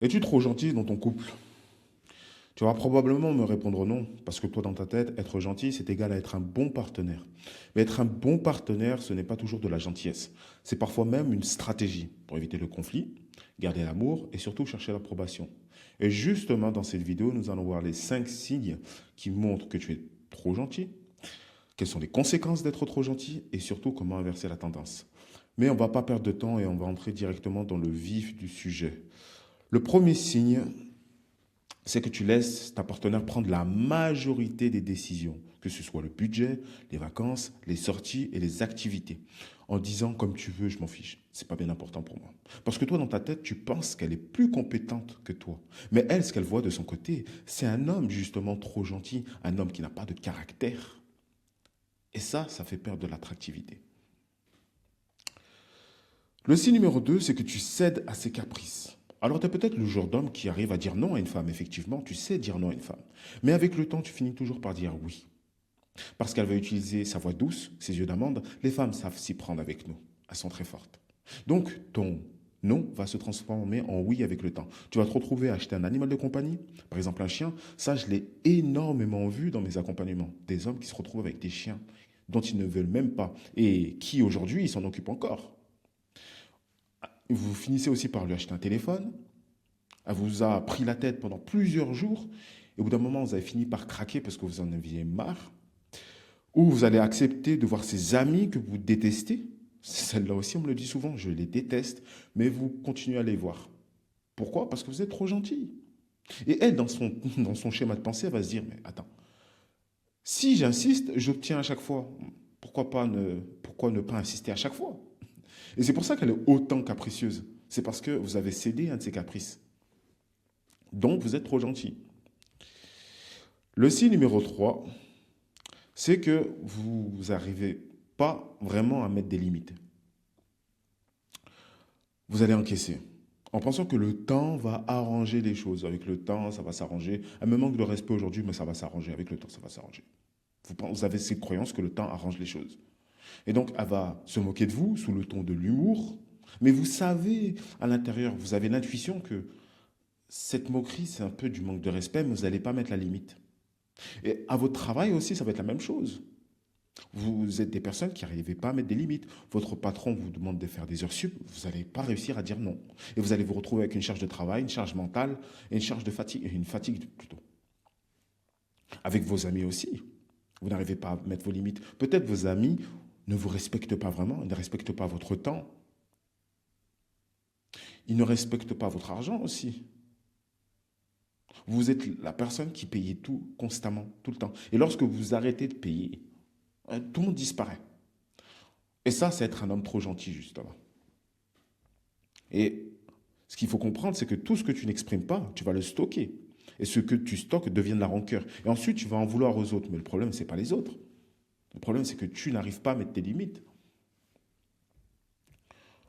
Es-tu trop gentil dans ton couple? Tu vas probablement me répondre non, parce que toi, dans ta tête, être gentil, c'est égal à être un bon partenaire. Mais être un bon partenaire, ce n'est pas toujours de la gentillesse. C'est parfois même une stratégie pour éviter le conflit, garder l'amour et surtout chercher l'approbation. Et justement, dans cette vidéo, nous allons voir les 5 signes qui montrent que tu es trop gentil, quelles sont les conséquences d'être trop gentil et surtout comment inverser la tendance. Mais on ne va pas perdre de temps et on va entrer directement dans le vif du sujet. Le premier signe, c'est que tu laisses ta partenaire prendre la majorité des décisions, que ce soit le budget, les vacances, les sorties et les activités. En disant comme tu veux, je m'en fiche. C'est pas bien important pour moi. Parce que toi, dans ta tête, tu penses qu'elle est plus compétente que toi. Mais elle, ce qu'elle voit de son côté, c'est un homme justement trop gentil, un homme qui n'a pas de caractère. Et ça fait perdre de l'attractivité. Le signe numéro 2, c'est que tu cèdes à ses caprices. Alors, tu es peut-être le genre d'homme qui arrive à dire non à une femme, effectivement, tu sais dire non à une femme. Mais avec le temps, tu finis toujours par dire oui. Parce qu'elle va utiliser sa voix douce, ses yeux d'amande. Les femmes savent s'y prendre avec nous. Elles sont très fortes. Donc, ton non va se transformer en oui avec le temps. Tu vas te retrouver à acheter un animal de compagnie, par exemple un chien. Ça, je l'ai énormément vu dans mes accompagnements. Des hommes qui se retrouvent avec des chiens dont ils ne veulent même pas et qui aujourd'hui, ils s'en occupent encore. Vous finissez aussi par lui acheter un téléphone. Elle vous a pris la tête pendant plusieurs jours. Et au bout d'un moment, vous avez fini par craquer parce que vous en aviez marre. Ou vous allez accepter de voir ces amis que vous détestez. Celle-là aussi, on me le dit souvent, je les déteste. Mais vous continuez à les voir. Pourquoi? Parce que vous êtes trop gentil. Et elle, dans son schéma de pensée, elle va se dire, mais attends, si j'insiste, j'obtiens à chaque fois. Pourquoi ne pas insister à chaque fois? Et c'est pour ça qu'elle est autant capricieuse. C'est parce que vous avez cédé à un de ses caprices. Donc, vous êtes trop gentil. Le signe numéro 3, c'est que vous n'arrivez pas vraiment à mettre des limites. Vous allez encaisser en pensant que le temps va arranger les choses. Avec le temps, ça va s'arranger. Elle me manque de respect aujourd'hui, mais ça va s'arranger. Avec le temps, ça va s'arranger. Vous avez cette croyance que le temps arrange les choses. Et donc, elle va se moquer de vous sous le ton de l'humour. Mais vous savez, à l'intérieur, vous avez l'intuition que cette moquerie, c'est un peu du manque de respect, mais vous n'allez pas mettre la limite. Et à votre travail aussi, ça va être la même chose. Vous êtes des personnes qui n'arrivez pas à mettre des limites. Votre patron vous demande de faire des heures sup, vous n'allez pas réussir à dire non. Et vous allez vous retrouver avec une charge de travail, une charge mentale et une charge de fatigue, une fatigue plutôt. Avec vos amis aussi, vous n'arrivez pas à mettre vos limites. Peut-être vos amis ne vous respectent pas vraiment, ils ne respectent pas votre temps, ils ne respectent pas votre argent aussi. Vous êtes la personne qui payez tout constamment, tout le temps. Et lorsque vous arrêtez de payer, tout le monde disparaît. Et ça, c'est être un homme trop gentil, justement. Et ce qu'il faut comprendre, c'est que tout ce que tu n'exprimes pas, tu vas le stocker. Et ce que tu stockes devient de la rancœur. Et ensuite, tu vas en vouloir aux autres. Mais le problème, ce n'est pas les autres. Le problème, c'est que tu n'arrives pas à mettre tes limites.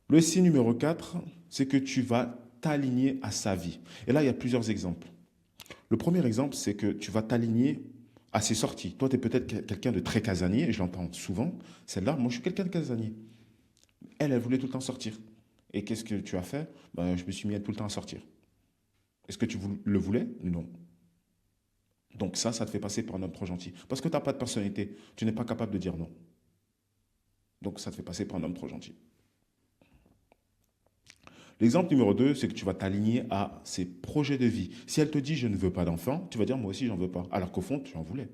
Le signe numéro 4, c'est que tu vas t'aligner à sa vie. Et là, il y a plusieurs exemples. Le premier exemple, c'est que tu vas t'aligner à ses sorties. Toi, tu es peut-être quelqu'un de très casanier, et je l'entends souvent. Celle-là, moi, je suis quelqu'un de casanier. Elle voulait tout le temps sortir. Et qu'est-ce que tu as fait? Ben, je me suis mis à tout le temps à sortir. Est-ce que tu le voulais? Non. Donc ça te fait passer pour un homme trop gentil. Parce que tu n'as pas de personnalité. Tu n'es pas capable de dire non. Donc ça te fait passer pour un homme trop gentil. L'exemple numéro 2, c'est que tu vas t'aligner à ses projets de vie. Si elle te dit je ne veux pas d'enfant, tu vas dire moi aussi j'en veux pas. Alors qu'au fond, tu en voulais.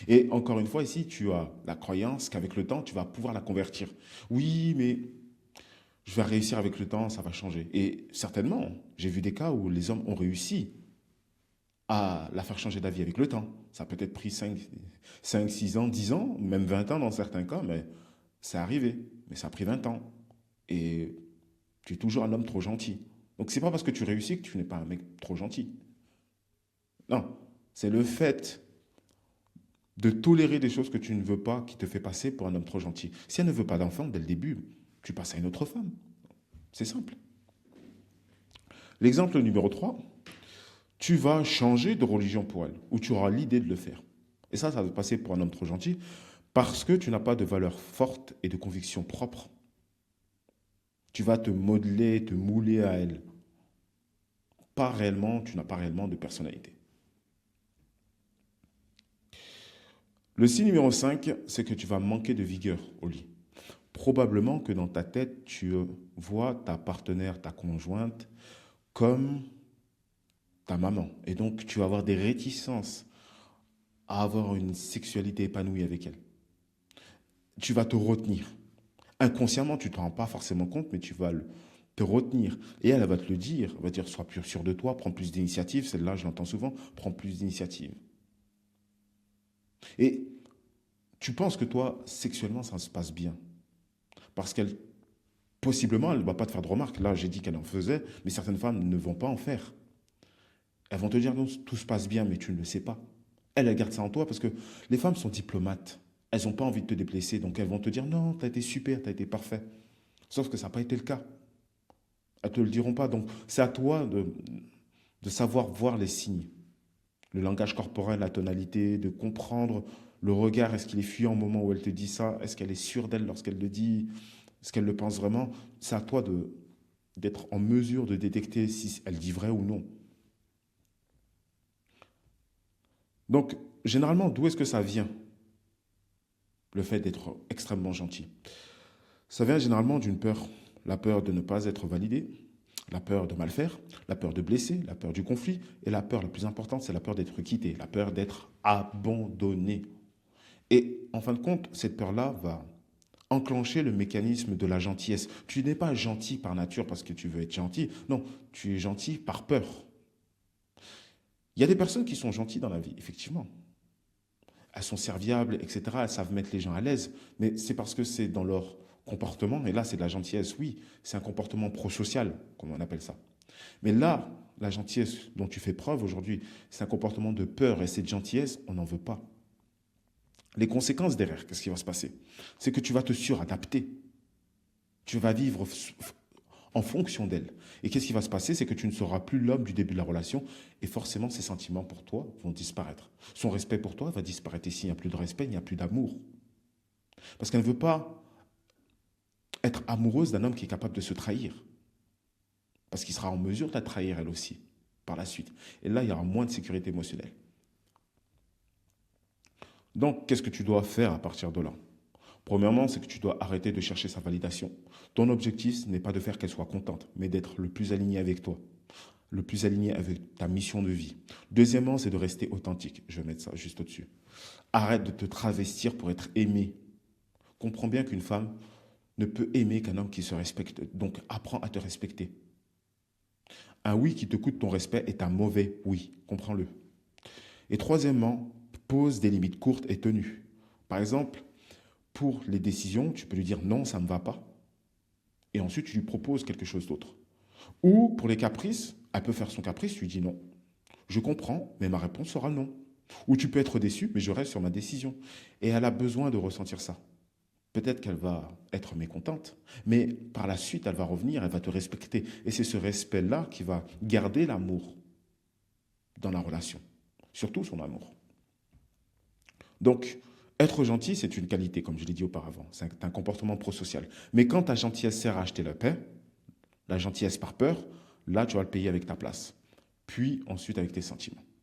Et encore une fois, ici, tu as la croyance qu'avec le temps, tu vas pouvoir la convertir. Oui, mais je vais réussir avec le temps, ça va changer. Et certainement, j'ai vu des cas où les hommes ont réussi à la faire changer d'avis avec le temps. Ça a peut-être pris 6 ans, 10 ans, même 20 ans dans certains cas, mais c'est arrivé. Mais ça a pris 20 ans. Et tu es toujours un homme trop gentil. Donc c'est pas parce que tu réussis que tu n'es pas un mec trop gentil. Non, c'est le fait de tolérer des choses que tu ne veux pas qui te fait passer pour un homme trop gentil. Si elle ne veut pas d'enfant dès le début, tu passes à une autre femme. C'est simple. L'exemple numéro 3, tu vas changer de religion pour elle, ou tu auras l'idée de le faire. Et ça va passer pour un homme trop gentil parce que tu n'as pas de valeurs fortes et de convictions propres. Tu vas te modeler, te mouler à elle. tu n'as pas réellement de personnalité. Le signe numéro 5, c'est que tu vas manquer de vigueur au lit. Probablement que dans ta tête, tu vois ta partenaire, ta conjointe, comme ta maman. Et donc, tu vas avoir des réticences à avoir une sexualité épanouie avec elle. Tu vas te retenir. Inconsciemment, tu ne t'en rends pas forcément compte, mais tu vas te retenir. Et elle va te le dire. Elle va dire, sois plus sûr de toi, prends plus d'initiative. Celle-là, je l'entends souvent, prends plus d'initiative. Et tu penses que toi, sexuellement, ça se passe bien. Parce qu'elle, possiblement, elle ne va pas te faire de remarques. Là, j'ai dit qu'elle en faisait, mais certaines femmes ne vont pas en faire. Elles vont te dire, non, tout se passe bien, mais tu ne le sais pas. Elle garde ça en toi parce que les femmes sont diplomates. Elles n'ont pas envie de te déplacer, donc elles vont te dire, non, tu as été super, tu as été parfait. Sauf que ça n'a pas été le cas. Elles ne te le diront pas. Donc, c'est à toi de savoir voir les signes. Le langage corporel, la tonalité, de comprendre le regard. Est-ce qu'il est fuyant au moment où elle te dit ça? Est-ce qu'elle est sûre d'elle lorsqu'elle le dit? Est-ce qu'elle le pense vraiment? C'est à toi d'être en mesure de détecter si elle dit vrai ou non. Donc, généralement, d'où est-ce que ça vient, le fait d'être extrêmement gentil? Ça vient généralement d'une peur. La peur de ne pas être validé, la peur de mal faire, la peur de blesser, la peur du conflit, et la peur la plus importante, c'est la peur d'être quitté, la peur d'être abandonné. Et en fin de compte, cette peur-là va enclencher le mécanisme de la gentillesse. Tu n'es pas gentil par nature parce que tu veux être gentil. Non, tu es gentil par peur. Il y a des personnes qui sont gentilles dans la vie, effectivement. Elles sont serviables, etc. Elles savent mettre les gens à l'aise. Mais c'est parce que c'est dans leur comportement. Et là, c'est de la gentillesse, oui. C'est un comportement prosocial, comme on appelle ça. Mais là, la gentillesse dont tu fais preuve aujourd'hui, c'est un comportement de peur. Et cette gentillesse, on n'en veut pas. Les conséquences derrière, qu'est-ce qui va se passer? C'est que tu vas te suradapter. Tu vas vivre en fonction d'elle. Et qu'est-ce qui va se passer? C'est que tu ne seras plus l'homme du début de la relation et forcément ses sentiments pour toi vont disparaître. Son respect pour toi va disparaître. Et s'il n'y a plus de respect, il n'y a plus d'amour. Parce qu'elle ne veut pas être amoureuse d'un homme qui est capable de se trahir. Parce qu'il sera en mesure de la trahir elle aussi, par la suite. Et là, il y aura moins de sécurité émotionnelle. Donc, qu'est-ce que tu dois faire à partir de là? Premièrement, c'est que tu dois arrêter de chercher sa validation. Ton objectif, ce n'est pas de faire qu'elle soit contente, mais d'être le plus aligné avec toi, le plus aligné avec ta mission de vie. Deuxièmement, c'est de rester authentique. Je vais mettre ça juste au-dessus. Arrête de te travestir pour être aimé. Comprends bien qu'une femme ne peut aimer qu'un homme qui se respecte. Donc, apprends à te respecter. Un oui qui te coûte ton respect est un mauvais oui. Comprends-le. Et troisièmement, pose des limites courtes et tenues. Par exemple, pour les décisions, tu peux lui dire non, ça ne me va pas. Et ensuite, tu lui proposes quelque chose d'autre. Ou pour les caprices, elle peut faire son caprice, tu lui dis non. Je comprends, mais ma réponse sera non. Ou tu peux être déçu, mais je reste sur ma décision. Et elle a besoin de ressentir ça. Peut-être qu'elle va être mécontente, mais par la suite, elle va revenir, elle va te respecter. Et c'est ce respect-là qui va garder l'amour dans la relation, surtout son amour. Donc, être gentil, c'est une qualité, comme je l'ai dit auparavant. C'est un comportement prosocial. Mais quand ta gentillesse sert à acheter la paix, la gentillesse par peur, là, tu vas le payer avec ta place. Puis, ensuite, avec tes sentiments.